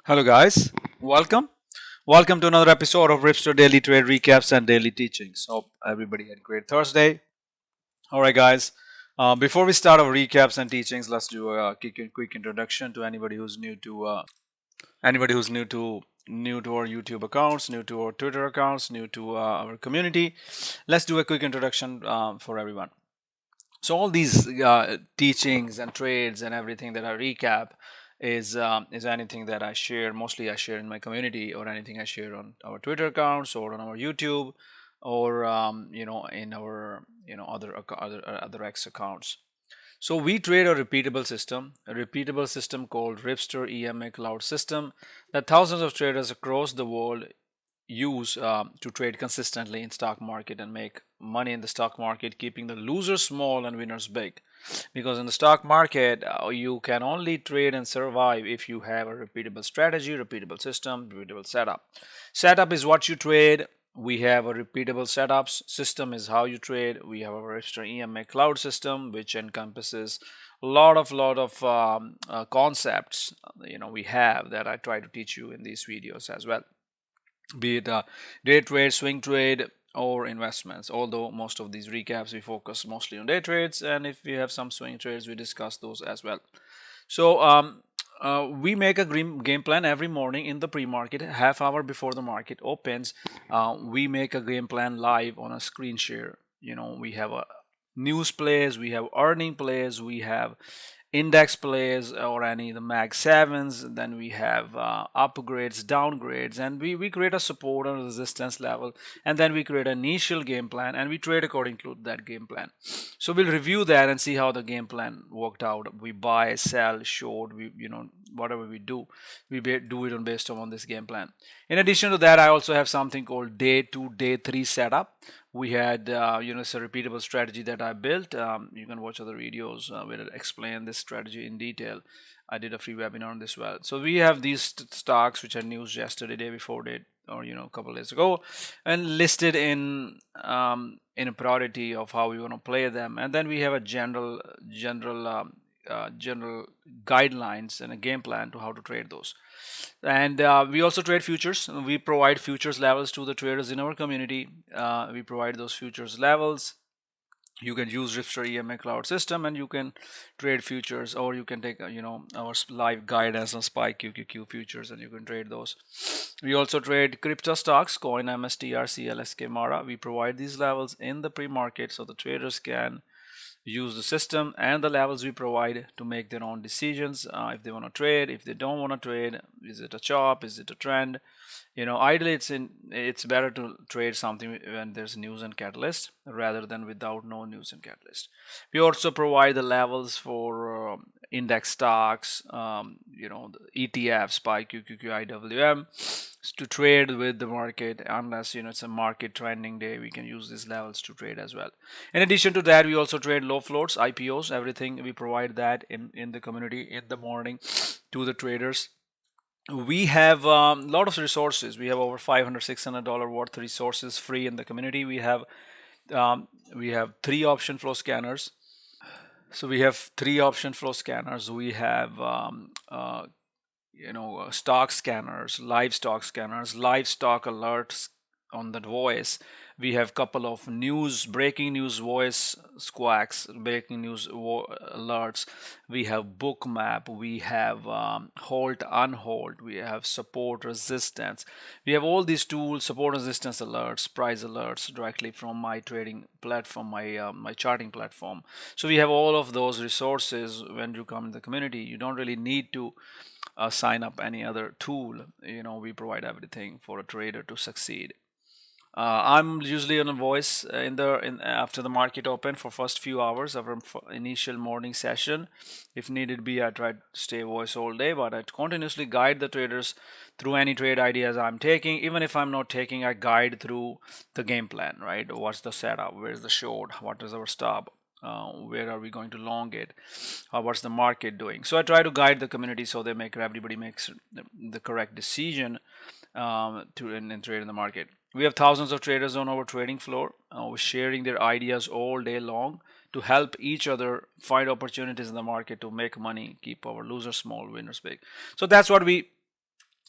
Hello, guys. Welcome. Welcome to another episode of Ripster Daily Trade Recaps and Daily Teachings. Hope everybody had a great Thursday. All right, guys. Before we start our recaps and teachings, let's do a quick introduction to anybody who's new to our YouTube accounts, new to our Twitter accounts, new to our community. Let's do a quick introduction for everyone. So all these teachings and trades and everything that I recap is anything that I share. Mostly I share in my community, or anything I share on our Twitter accounts or on our YouTube, or in our other X accounts. So we trade a repeatable system called Ripster EMA Cloud system that thousands of traders across the world use to trade consistently in stock market and make money in the stock market, keeping the losers small and winners big. Because in the stock market, you can only trade and survive if you have a repeatable strategy, repeatable system, repeatable setup. Setup is what you trade. We have a repeatable setups. System is how you trade. We have a Ripster EMA cloud system, which encompasses a lot of concepts. We have that I try to teach you in these videos as well, be it day trade, swing trade, or investments. Although most of these recaps we focus mostly on day trades, and if we have some swing trades, we discuss those as well. So we make a game plan every morning in the pre-market, half hour before the market opens. We make a game plan live on a screen share. We have a news plays, we have earning plays, we have index plays, or any the mag 7s. Then we have upgrades, downgrades, and we create a support and resistance level, and then we create an initial game plan, and we trade according to that game plan. So we'll review that and see how the game plan worked out. We buy, sell, short, whatever we do, do it on based on this game plan. In addition to that, I also have something called day 2, day 3 setup. We had it's a repeatable strategy that I built. You can watch other videos where I explain this strategy in detail. I did a free webinar on this well. So we have these stocks which are news yesterday, day before date, or a couple of days ago, and listed in a priority of how we want to play them. And then we have a general guidelines and a game plan to how to trade those. And we also trade futures. We provide futures levels to the traders in our community. We provide those futures levels. You can use Ripster EMA cloud system and you can trade futures, or you can take our live guide as a SPY QQQ futures, and you can trade those. We also trade crypto stocks, coin, MSTR, CLSK, Mara. We provide these levels in the pre-market so the traders can use the system and the levels we provide to make their own decisions, if they want to trade, if they don't want to trade. Is it a chop, is it a trend? Ideally it's better to trade something when there's news and catalyst rather than without no news and catalyst. We also provide the levels for index stocks, the ETF, SPY, QQQ, IWM, to trade with the market. Unless it's a market trending day, we can use these levels to trade as well. In addition to that, we also trade low floats, IPOs, everything. We provide that in the community in the morning to the traders. We have a lot of resources. We have over $500-$600 worth of resources free in the community. We have 3 option flow scanners. So we have 3 option flow scanners. We have stock scanners, live stock alerts on that voice. We have couple of breaking news voice squawks, breaking news alerts. We have book map. We have hold, unhold. We have support, resistance. We have all these tools, support, resistance alerts, price alerts, directly from my trading platform, my charting platform. So we have all of those resources. When you come in the community, you don't really need to sign up any other tool. We provide everything for a trader to succeed. I'm usually on a voice after the market open for first few hours of our initial morning session. If needed be, I try to stay voice all day, but I continuously guide the traders through any trade ideas I'm taking. Even if I'm not taking, I guide through the game plan, right? What's the setup? Where's the short? What is our stop? Where are we going to long it? What's the market doing? So I try to guide the community so everybody makes the correct decision and trade in the market. We have thousands of traders on our trading floor, sharing their ideas all day long to help each other find opportunities in the market to make money, keep our losers small, winners big. So that's what we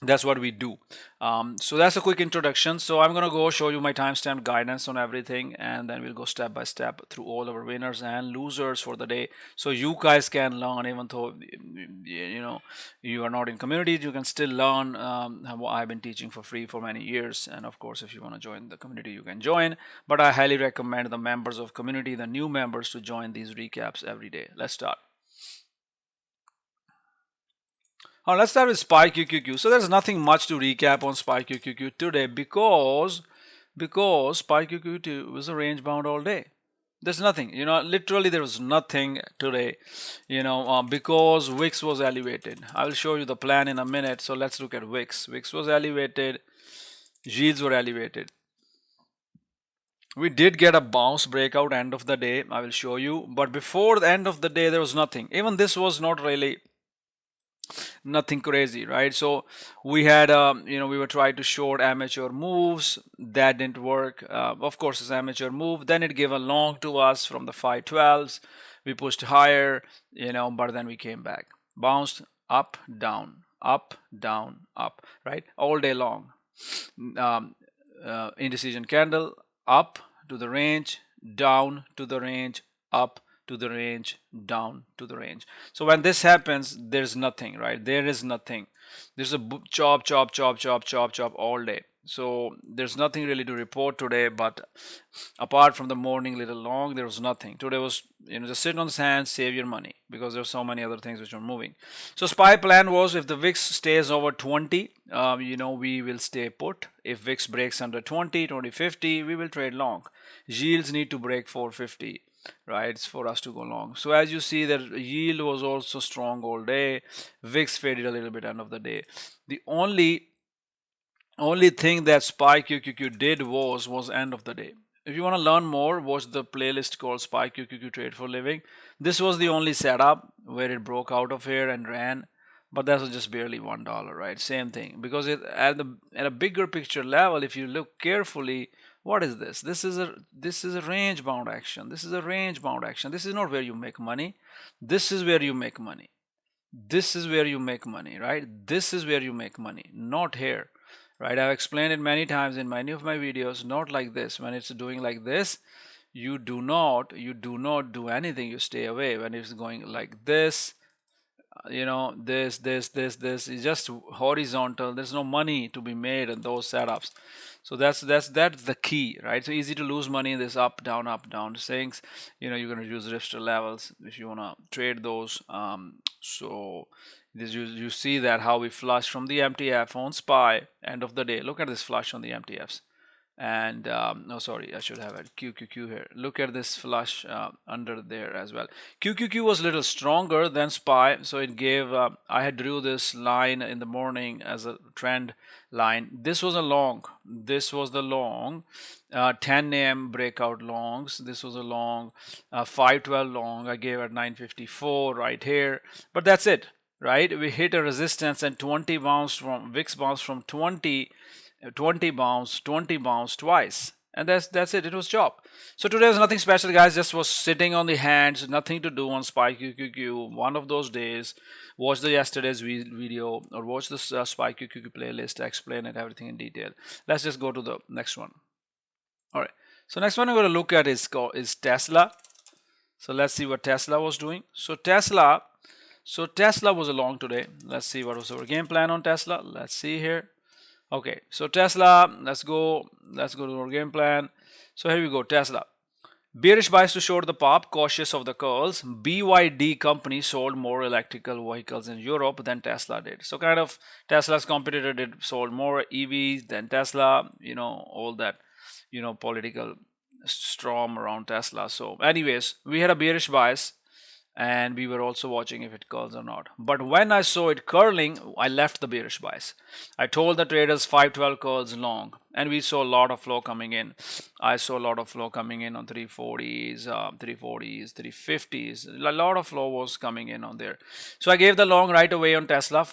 That's what we do. So that's a quick introduction. So I'm going to go show you my timestamp guidance on everything, and then we'll go step by step through all our winners and losers for the day, so you guys can learn. Even though you are not in community, you can still learn what I've been teaching for free for many years. And of course, if you want to join the community, you can join, but I highly recommend the members of community, the new members, to join these recaps every day. Let's start. Let's start with SPY QQQ. So there's nothing much to recap on SPY QQQ today, because SPY QQQ was a range bound all day. There's nothing, literally there was nothing today, because VIX was elevated. I will show you the plan in a minute. So let's look at VIX. VIX was elevated, yields were elevated. We did get a bounce breakout end of the day. I will show you, but before the end of the day, there was nothing. Even this was not really nothing crazy, right? So we had we were trying to short amateur moves. That didn't work. Of course, it's amateur move. Then it gave a long to us from the 512s. We pushed higher, but then we came back, bounced up, down, up, down, up, right, all day long. Indecision candle, up to the range, down to the range, up to the range, down to the range. So when this happens, there's nothing, right? There is nothing. There's a chop, chop, chop, chop, chop, chop all day. So there's nothing really to report today, but apart from the morning little long, there was nothing. Today was, just sit on the hands, save your money, because there's so many other things which are moving. So SPY plan was, if the VIX stays over 20, we will stay put. If VIX breaks under 20, 2050, we will trade long. Yields need to break 450, right? It's for us to go long. So as you see, that yield was also strong all day. VIX faded a little bit end of the day. The only thing that SPY QQQ did was end of the day. If you want to learn more, watch the playlist called SPY QQQ Trade for Living. This was the only setup where it broke out of here and ran, but that was just barely $1, right? Same thing, because at a bigger picture level, if you look carefully, what is this? This is a range bound action. This is a range bound action. This is not where you make money. This is where you make money. This is where you make money, right? This is where you make money, not here, right? I've explained it many times in many of my videos. Not like this. When it's doing like this, you do not do anything. You stay away. When it's going like this, this is just horizontal. There's no money to be made in those setups. So that's the key, right? So easy to lose money in this up down things. You're going to use Ripster levels if you want to trade those. So this, you see that how we flush from the MTF on SPY end of the day. Look at this flush on the MTFs. And no, sorry, I should have had QQQ here. Look at this flush under there as well. QQQ was a little stronger than SPY, so it gave, I had drew this line in the morning as a trend line. This was a long. This was the long. 10 a.m. breakout longs. This was a long. 512 long. I gave at 954 right here. But that's it, right? We hit a resistance and 20 bounced from, VIX bounced from 20 bounce twice, and that's it. It was job. So today was nothing special, guys. Just was sitting on the hands, nothing to do on SPY QQQ. One of those days. Watch the yesterday's video, or watch the SPY QQQ playlist. I explain it everything in detail. Let's just go to the next one. All right, so next one I'm going to look at is Tesla. So let's see what Tesla was doing. So Tesla was along today. Let's see what was our game plan on Tesla. Let's see here. Okay, so Tesla, let's go to our game plan. So here we go, Tesla. Bearish bias to short the pop, cautious of the calls. BYD company sold more electrical vehicles in Europe than Tesla did. So kind of Tesla's competitor sold more EVs than Tesla, all that, political storm around Tesla. So anyways, we had a bearish bias, and we were also watching if it curls or not. But when I saw it curling, I left the bearish bias. I told the traders 512 curls long. and we saw a lot of flow coming in. I saw a lot of flow coming in on 340s, 340s, 350s. A lot of flow was coming in on there. So I gave the long right away on Tesla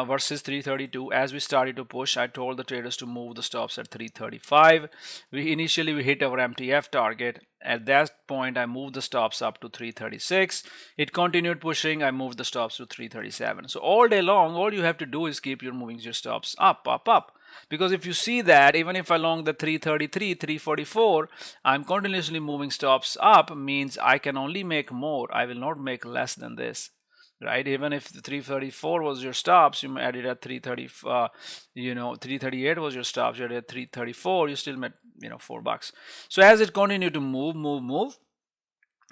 versus 332. As we started to push, I told the traders to move the stops at 335. We hit our MTF target. At that point, I moved the stops up to 336. It continued pushing. I moved the stops to 337. So all day long, all you have to do is keep your moving your stops up, up, up. Because if you see that, even if along the 333, 344, I'm continuously moving stops up, means I can only make more. I will not make less than this, right? Even if the 334 was your stops, you added at 330, 338 was your stops, you added at 334, you still made, $4. So as it continued to move,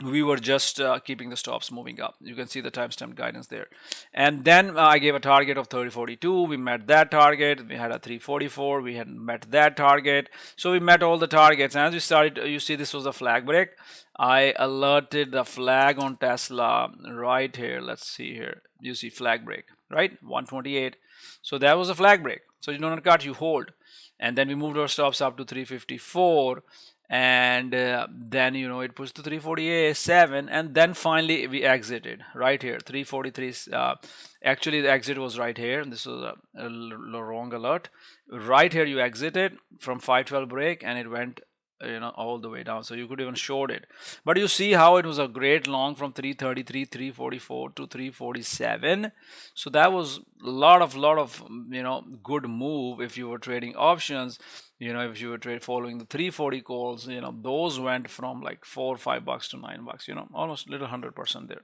we were just keeping the stops moving up. You can see the timestamp guidance there. And then I gave a target of 3042. We met that target. We had a 344. We had met that target. So we met all the targets. And as we started, you see this was a flag break. I alerted the flag on Tesla right here. Let's see here. You see flag break, right? 128. So that was a flag break. So you don't cut, you hold. And then we moved our stops up to 354, and then it pushed to 347, and then finally we exited right here 343. Actually the exit was right here. This was a wrong alert. Right here you exited from 512 break, and it went all the way down, so you could even short it. But you see how it was a great long from 333, 344 to 347. So that was a lot of good move. If you were trading options, if you were following the 340 calls, those went from like $4 or $5 to $9, almost a little 100% there.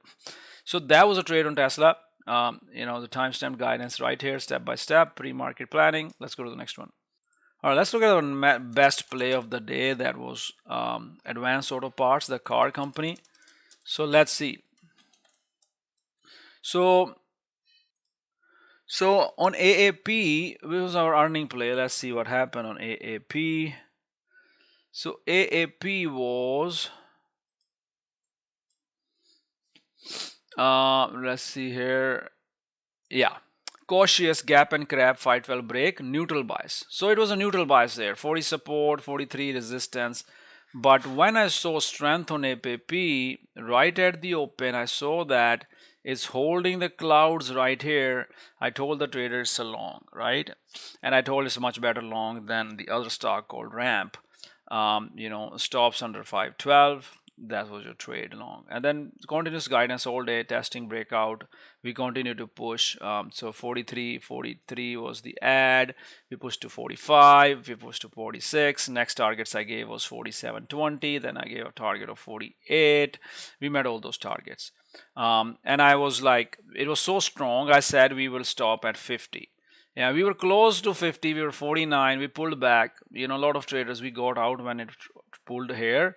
So that was a trade on Tesla. The timestamp guidance right here, step by step, pre-market planning. Let's go to the next one. All right, let's look at our best play of the day. That was Advanced Auto Parts, the car company. So let's see. So on AAP, this was our earning play. Let's see what happened on AAP. So AAP was, let's see here. Yeah. Cautious gap and crab 512 break, neutral bias. So it was a neutral bias there, 40 support, 43 resistance. But when I saw strength on APP right at the open, I saw that it's holding the clouds right here. I told the traders it's a long, right? And I told it's a much better long than the other stock called Ramp. Stops under 512. That was your trade long. And then continuous guidance all day, testing breakout. We continue to push. So 43 was the add. We pushed to 45. We pushed to 46. Next targets I gave was 47.20. Then I gave a target of 48. We met all those targets. And I was like, it was so strong. I said we will stop at 50. Yeah, we were close to 50. We were 49. We pulled back. A lot of traders, we got out when it pulled here.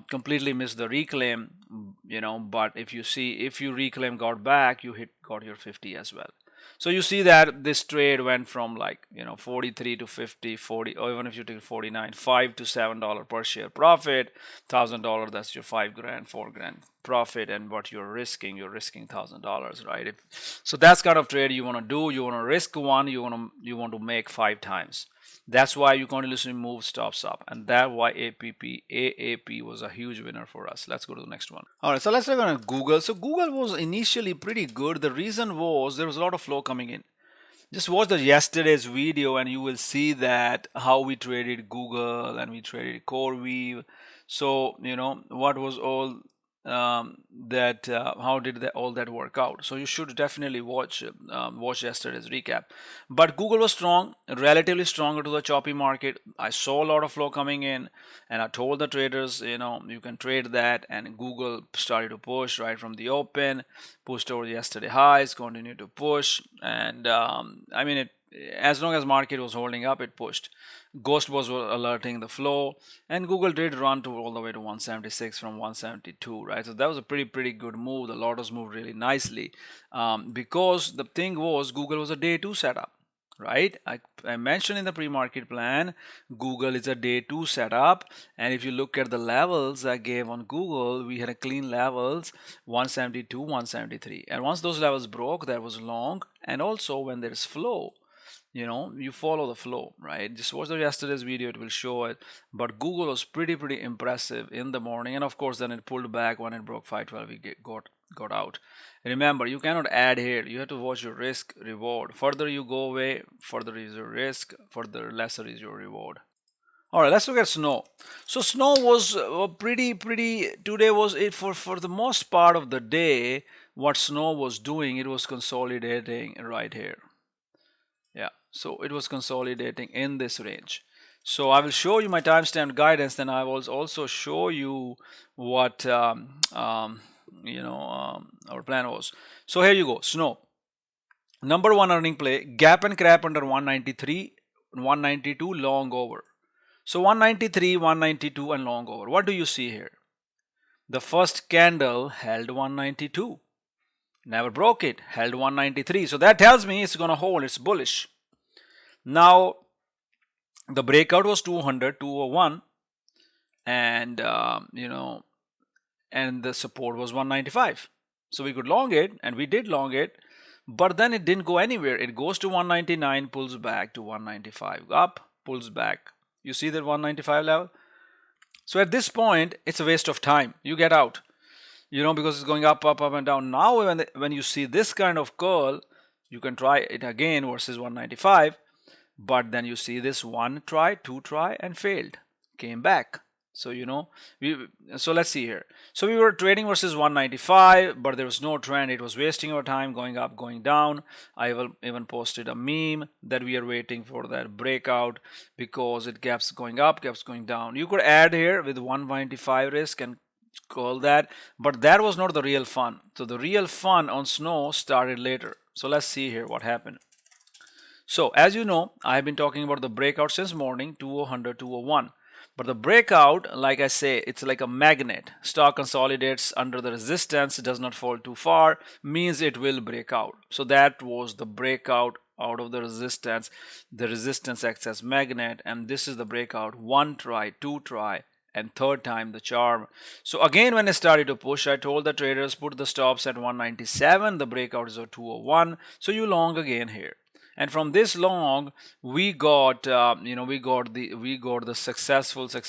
Completely missed the reclaim, but if you reclaim, got back, you got your 50 as well. So you see that this trade went from 43 to 50, 40, or even if you take 49, $5 to $7 per share profit, $1,000, that's your $5,000, $4,000 profit, and what you're risking $1,000, right? So that's kind of trade you want to do. You want to risk one, you want to make 5 times. That's why you continuously move stops up, and that's why AAP was a huge winner for us. Let's go to the next one. All right, so let's look at Google. So Google was initially pretty good. The reason was there was a lot of flow coming in. Just watch the yesterday's video and you will see that how we traded Google and we traded CoreWeave. So what was all how did all that work out. So you should definitely watch yesterday's recap. But Google was strong, relatively stronger to the choppy market. I saw a lot of flow coming in, and I told the traders, you can trade that. And Google started to push right from the open, pushed over yesterday highs, continued to push, and as long as market was holding up, it pushed. Ghost was alerting the flow, and Google did run to all the way to 176 from 172, right? So that was a pretty good move. The lotos moved really nicely because the thing was Google was a day 2 setup, right? I mentioned in the pre-market plan, Google is a day 2 setup, and if you look at the levels I gave on Google, we had a clean levels 172, 173, and once those levels broke, that was long. And also when there's flow, you follow the flow, right? Just watch the yesterday's video, it will show it. But Google was pretty impressive in the morning, and of course then it pulled back when it broke 512. We got out. Remember, you cannot add here. You have to watch your risk reward. Further you go away, further is your risk, further lesser is your reward. All right, let's look at snow. So snow was pretty. Today was it for the most part of the day. What snow was doing, it was consolidating right here. Yeah, so it was consolidating in this range. So I will show you my timestamp guidance, then I will also show you what our plan was. So here you go, snow. Number one earning play, gap and crap under 193, 192 long over. So 193, 192 and long over. What do you see here? The first candle held 192. Never broke it, held 193. So that tells me it's going to hold, it's bullish. Now, the breakout was 200, 201, and and the support was 195. So we could long it, and we did long it, but then it didn't go anywhere. It goes to 199, pulls back to 195, up, pulls back. You see that 195 level? So at this point, it's a waste of time. You get out, because it's going up, up, up, and down. Now, when you see this kind of curl, you can try it again versus 195. But then you see this one try, two try, and failed, came back. So so let's see here. So we were trading versus 195, but there was no trend. It was wasting our time, going up, going down. I will even posted a meme that we are waiting for that breakout because it keeps going up, keeps going down. You could add here with 195 risk and call that, but that was not the real fun. So the real fun on snow started later. So let's see here what happened. So as you know, I've been talking about the breakout since morning, 200, 201. But the breakout, like I say, it's like a magnet. Stock consolidates under the resistance, it does not fall too far, means it will break out. So that was the breakout out of the resistance. The resistance acts as magnet, and this is the breakout. One try, two try, and third time the charm. So again, when it started to push, I told the traders put the stops at 197. The breakout is at 201. So you long again here. And from this long, we got the successful third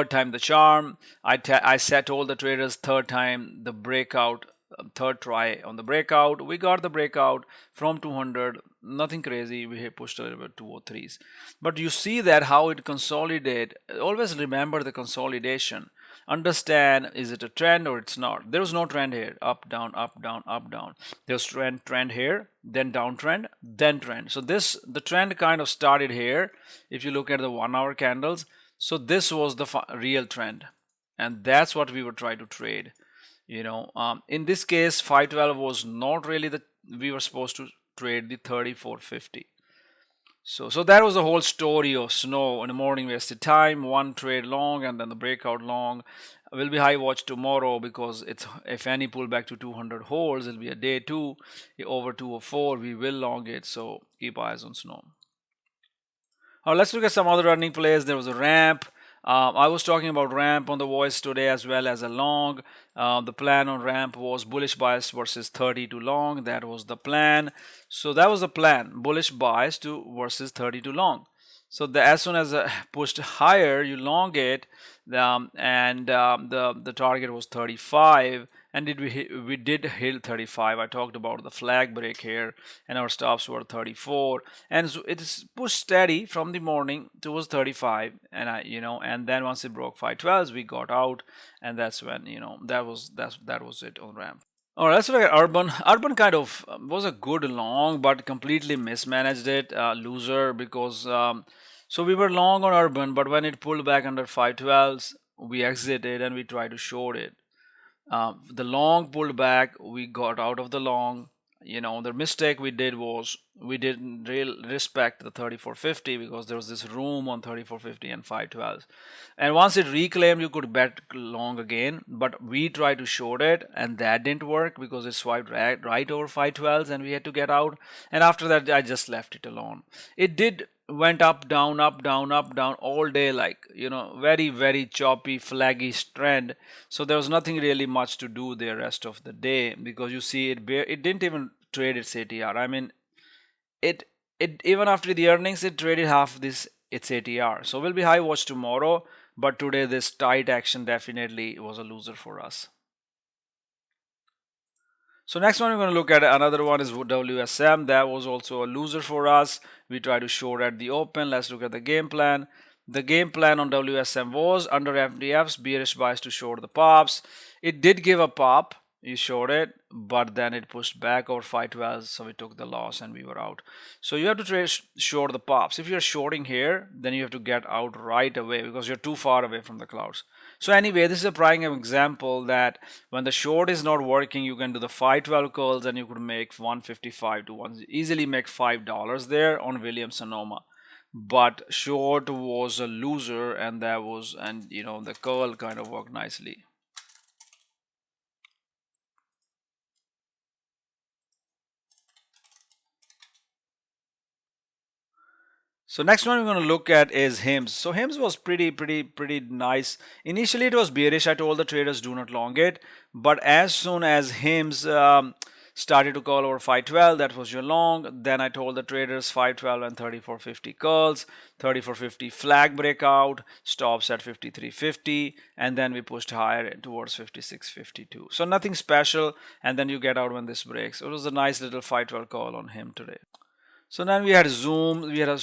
time the charm. I set all the traders third time the breakout, third try on the breakout. We got the breakout from 200. Nothing crazy. We pushed a little bit 203s, but you see that how it consolidate. Always remember the consolidation. Understand, is it a trend or it's not? There was no trend here. Up, down, up, down, up, down. There's trend here, then downtrend, then trend. So the trend kind of started here. If you look at the 1 hour candles, so this was the real trend, and that's what we were trying to trade. In this case, 512 was not really we were supposed to trade the 3450. So that was the whole story of snow. In the morning, wasted time, one trade long, and then the breakout long. Will be high watch tomorrow because it's, if any pullback to 200 holds, it'll be a day two over 204. We will long it, so keep eyes on snow. Now let's look at some other running plays. There was a ramp. I was talking about ramp on the voice today as well as a long. The plan on ramp was bullish bias versus 30 to long. That was the plan. So that was the plan, bullish bias to versus 30 to long. So as soon as pushed higher, you long it, and the target was 35. And we did hit 35. I talked about the flag break here, and our stops were 34. And so it is pushed steady from the morning towards 35. And and then once it broke 512s, we got out, and that's when that was it on ramp. All right, let's look at urban. Urban kind of was a good long, but completely mismanaged it, loser, because so we were long on urban, but when it pulled back under 512s, we exited and we tried to short it. The long pulled back, we got out of the long. The mistake we did was we didn't respect the 3450 because there was this room on 3450 and 512s. And once it reclaimed, you could bet long again, but we tried to short it and that didn't work because it swiped right over 512s and we had to get out. And after that, I just left it alone. It did went up, down, up, down, up, down all day, like very, very choppy, flaggy trend. So there was nothing really much to do there rest of the day because you see it didn't even trade its ATR. I mean, it even after the earnings, it traded half this its ATR. So we'll be high watch tomorrow, but today this tight action definitely was a loser for us. So next one we're going to look at, another one is WSM. That was also a loser for us. We try to short at the open. Let's look at the game plan. The game plan on WSM was under FDFs, bearish bias to short the pops. It did give a pop. You short it, but then it pushed back over 512, so we took the loss and we were out. So you have to trade short the pops. If you're shorting here, then you have to get out right away because you're too far away from the clouds. So anyway, this is a prime example that when the short is not working, you can do the 512 calls and you could make 155 to 1, easily make $5 there on Williams Sonoma. But short was a loser, and that was, and you know, the curl kind of worked nicely. So next one we're going to look at is HIMS. So HIMS was pretty nice. Initially it was bearish. I told the traders do not long it, but as soon as HIMS started to call over 512, that was your long. Then I told the traders 512 and 3450 calls, 3450 flag breakout, stops at 5350, and then we pushed higher towards 5652. So nothing special, and then you get out when this breaks. It was a nice little 512 call on him today. So then we had Zoom. We had a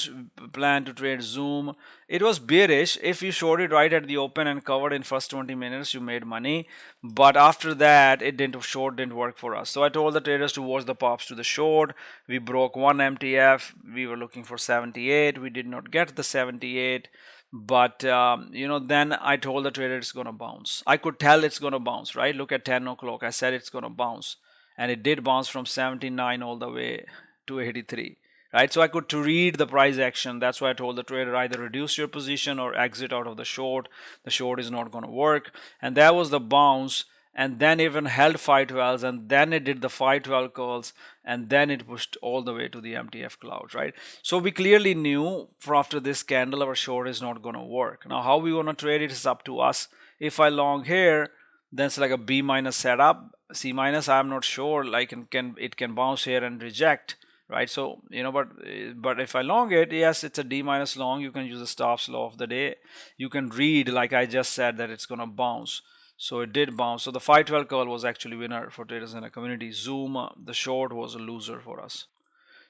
plan to trade Zoom. It was bearish. If you shorted right at the open and covered in first 20 minutes, you made money. But after that, it didn't work for us. So I told the traders to watch the pops to the short. We broke one MTF. We were looking for 78. We did not get the 78. But you know, then I told the trader it's gonna bounce. I could tell it's gonna bounce, right? Look at 10 o'clock. I said it's gonna bounce, and it did bounce from 79 all the way to 83. Right, so I could to read the price action. That's why I told the trader either reduce your position or exit out of the short. The short is not going to work, and that was the bounce. And then even held 512s, and then it did the 512 calls, and then it pushed all the way to the MTF clouds, right? So we clearly knew for after this candle our short is not going to work. Now how we want to trade it is up to us. If I long here, then it's like a B minus setup. C minus, I'm not sure, like it can bounce here and reject, right? So you know, but if I long it, yes, it's a D minus long. You can use the stops law of the day. You can read, like I just said, that it's gonna bounce. So it did bounce. So the 512 call was actually winner for traders in the community. Zoom, the short was a loser for us.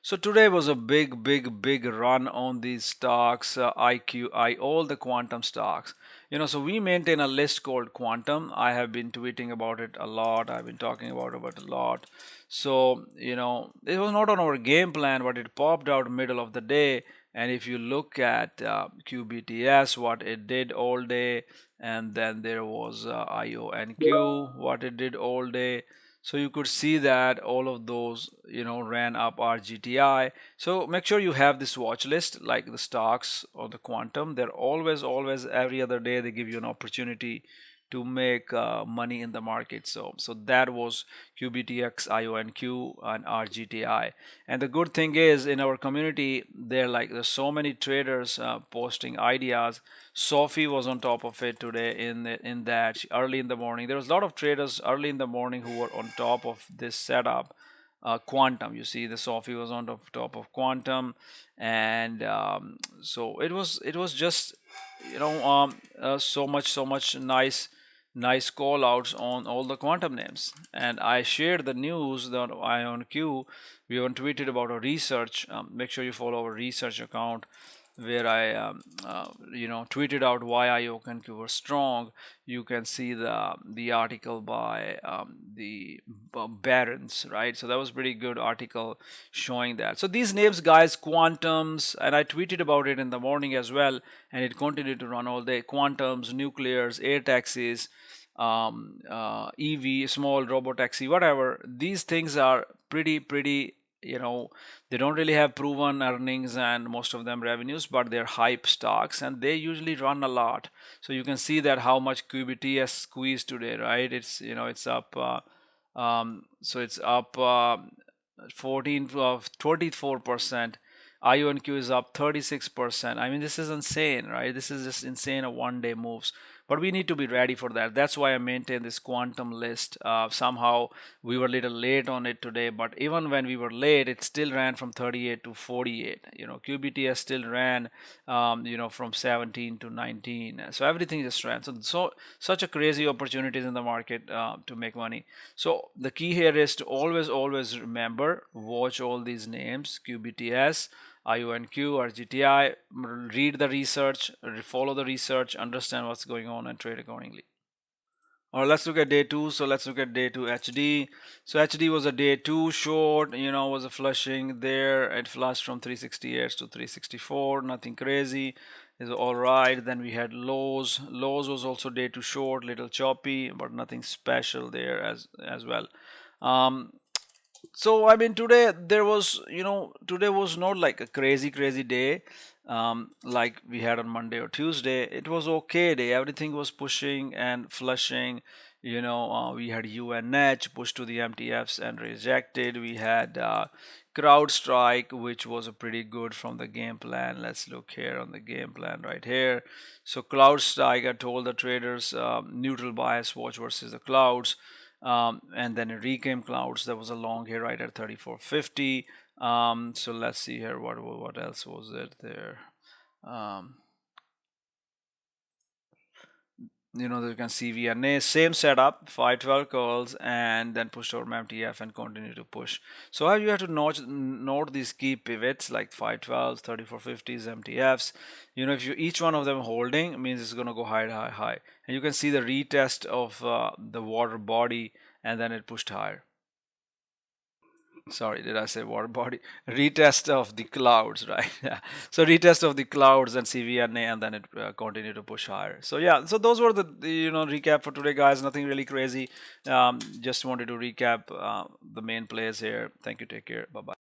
So today was a big run on these stocks, IQI, all the quantum stocks. You know, so we maintain a list called Quantum. I have been tweeting about it a lot. I've been talking about it a lot. So, you know, it was not on our game plan, but it popped out middle of the day. And if you look at QBTS, what it did all day, and then there was IONQ, what it did all day. So you could see that all of those, you know, ran up RGTI. So make sure you have this watch list, like the stocks or the quantum. They're always every other day they give you an opportunity to make money in the market. So that was QBTX, IONQ, and RGTI. And the good thing is in our community, there's so many traders posting ideas. Sophie was on top of it today in that early in the morning. There was a lot of traders early in the morning who were on top of this setup. Quantum, you see, the Sophie was on top of quantum, and so it was just, you know, so much nice call outs on all the quantum names. And I shared the news that IONQ, we even tweeted about our research. Make sure you follow our research account where I you know, tweeted out why IONQ were strong. You can see the article by the Barons, right? So that was pretty good article showing that. So these names, guys, quantums, and I tweeted about it in the morning as well, and it continued to run all day. Quantums, nuclears, air taxis, EV, small robo taxi, whatever. These things are pretty, you know, they don't really have proven earnings and most of them revenues, but they're hype stocks and they usually run a lot. So you can see that how much QBT has squeezed today, right? It's, you know, it's up so it's up 14 of 24%. IONQ is up 36%. I mean, this is insane, right? This is just insane of one day moves. but we need to be ready for that. That's why I maintain this quantum list. Somehow we were a little late on it today, but even when we were late, it still ran from 38 to 48. QBTS still ran from 17 to 19. So everything just ran. So such a crazy opportunities in the market to make money. So the key here is to always remember, watch all these names: QBTS, IONQ, or GTI. Read the research, follow the research, understand what's going on, and trade accordingly. Or let's look at day two. So let's look at day two HD. So HD was a day two short, was a flushing there. It flushed from 368 to 364, nothing crazy. Is all right. Then we had lows. Lows was also day two short, little choppy, but nothing special there as well. So I mean, today there was, today was not like a crazy day like we had on Monday or Tuesday. It was okay day. Everything was pushing and flushing. We had UNH pushed to the MTFs and rejected. We had CrowdStrike, which was a pretty good from the game plan. Let's look here on the game plan right here. So CrowdStrike, I told the traders neutral bias watch versus the clouds. And then it recame clouds. There was a long here right at 34.50. So let's see here what else was it there. You can CVNA, same setup, 512 calls, and then pushed over MTF and continue to push. So you have to note these key pivots like 512s, 3450s, MTFs. If each one of them holding, means it's going to go high. And you can see the retest of the water body, and then it pushed higher. Sorry, did I say water body? Retest of the clouds, right? Yeah. So retest of the clouds and CVNA, and then it continued to push higher. So yeah, so those were the recap for today, guys. Nothing really crazy. Just wanted to recap the main plays here. Thank you. Take care. Bye bye.